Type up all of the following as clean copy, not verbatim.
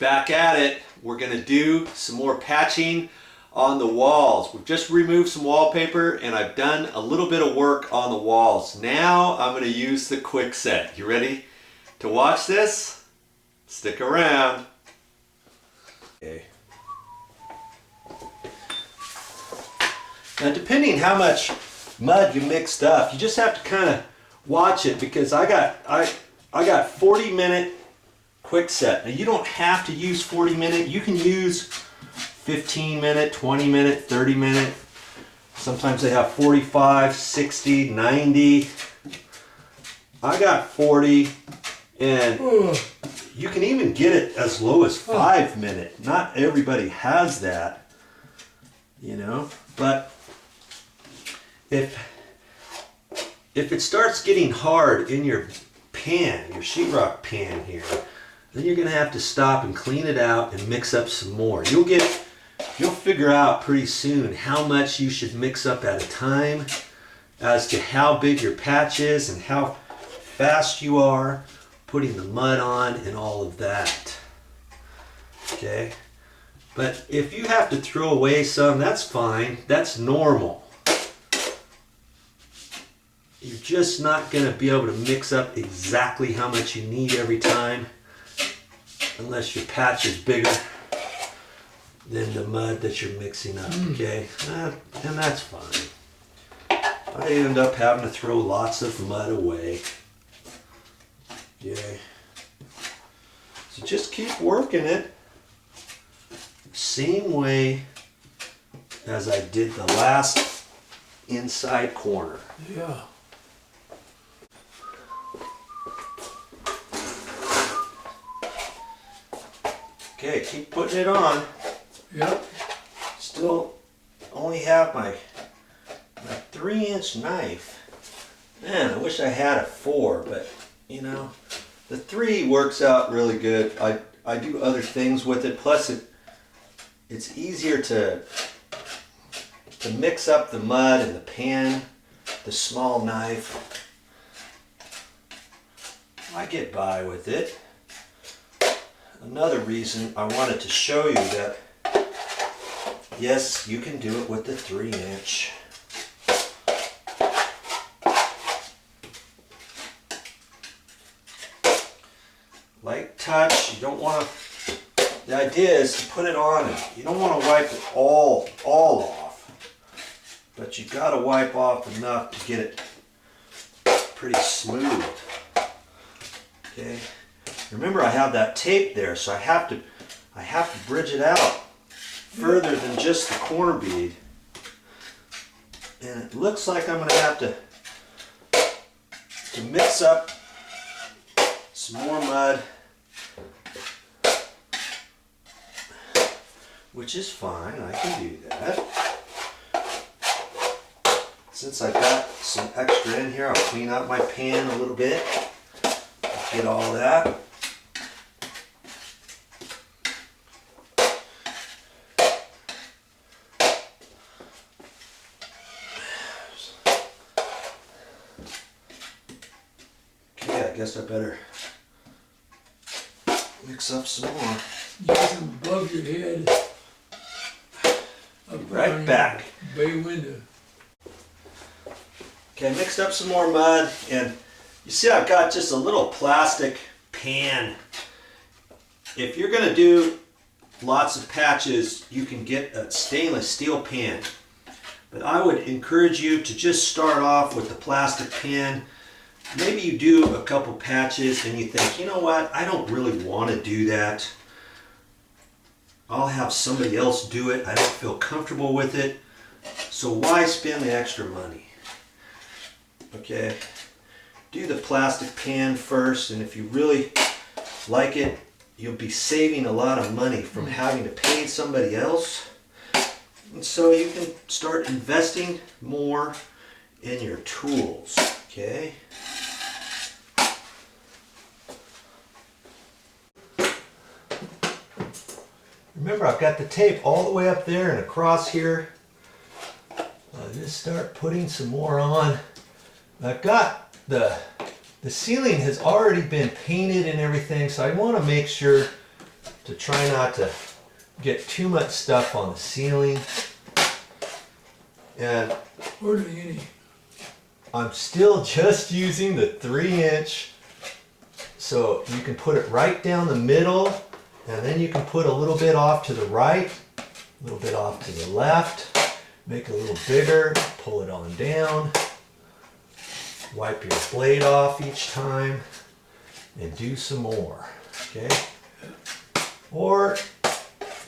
Back at it. We're going to do some more patching on the walls. We've just removed some wallpaper and I've done a little bit of work on the walls. Now I'm going to use the Quickset. You ready to watch this? Stick around. Okay. Now depending how much mud you mixed up, you just have to kind of watch it, because I got 40-minute Quickset. Now you don't have to use 40-minute. You can use 15-minute, 20-minute, 30-minute. Sometimes they have 45, 60, 90. I got 40, and you can even get it as low as 5-minute. Not everybody has that, you know, but if it starts getting hard in your pan, your sheetrock pan here, then you're going to have to stop and clean it out and mix up some more. You'll figure out pretty soon how much you should mix up at a time, as to how big your patch is and how fast you are putting the mud on and all of that. Okay? But if you have to throw away some, that's fine. That's normal. You're just not going to be able to mix up exactly how much you need every time, unless your patch is bigger than the mud that you're mixing up, okay? And that's fine. I end up having to throw lots of mud away. Okay. So just keep working it same way as I did the last inside corner. Yeah. Okay, keep putting it on. Yep. Still only have my 3-inch knife. Man, I wish I had a 4, but you know, the 3 works out really good. I do other things with it. Plus it's easier to mix up the mud in the pan. The small knife, I get by with it. Another reason I wanted to show you that, yes, you can do it with the 3-inch. Light touch. You don't want to, the idea is to put it on and you don't want to wipe it all off, but you got to wipe off enough to get it pretty smooth. Okay. Remember, I have that tape there, so I have to bridge it out further than just the corner bead. And it looks like I'm going to have to mix up some more mud, which is fine. I can do that. Since I got some extra in here, I'll clean out my pan a little bit. Get all that. I guess I better mix up some more. Just above your head. Right back. Bay window. Okay, I mixed up some more mud, and you see I've got just a little plastic pan. If you're going to do lots of patches, you can get a stainless steel pan. But I would encourage you to just start off with the plastic pan. Maybe you do a couple patches and you think, you know what, I don't really want to do that. I'll have somebody else do it. I don't feel comfortable with it. So why spend the extra money? Okay, do the plastic pan first, and if you really like it, you'll be saving a lot of money from having to pay somebody else. And so you can start investing more in your tools, okay? Remember, I've got the tape all the way up there and across here. I'll just start putting some more on. I've got the ceiling has already been painted and everything, so I want to make sure to try not to get too much stuff on the ceiling. And Hardly any. I'm still just using the 3-inch, so you can put it right down the middle, and then you can put a little bit off to the right, a little bit off to the left, make it a little bigger, pull it on down, wipe your blade off each time, and do some more, okay? Or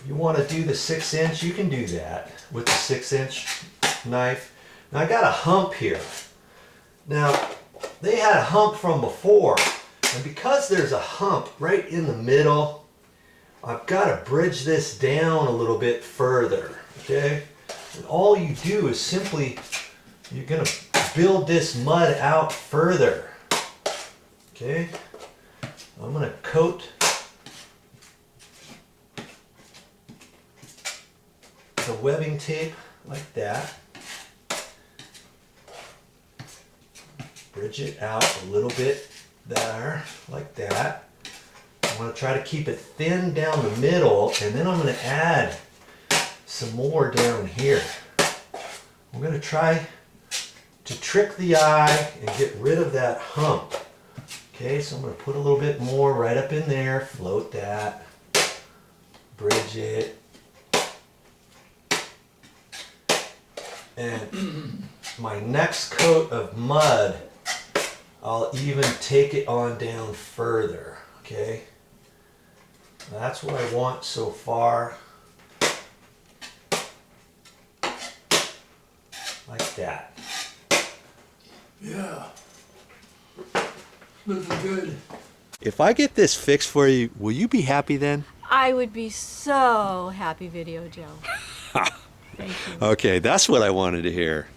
you want to do the 6-inch, you can do that with the 6-inch knife. Now I got a hump here. Now, they had a hump from before, and because there's a hump right in the middle, I've got to bridge this down a little bit further, okay? And all you do is simply, you're going to build this mud out further, okay? I'm going to coat the webbing tape like that. Bridge it out a little bit there, like that. I'm going to try to keep it thin down the middle, and then I'm going to add some more down here. I'm going to try to trick the eye and get rid of that hump. Okay, so I'm going to put a little bit more right up in there, float that, bridge it, and my next coat of mud, I'll even take it on down further, okay? That's what I want so far. Like that. Yeah. Looking good. If I get this fixed for you, will you be happy then? I would be so happy, Video Joe. Thank you. Okay, that's what I wanted to hear.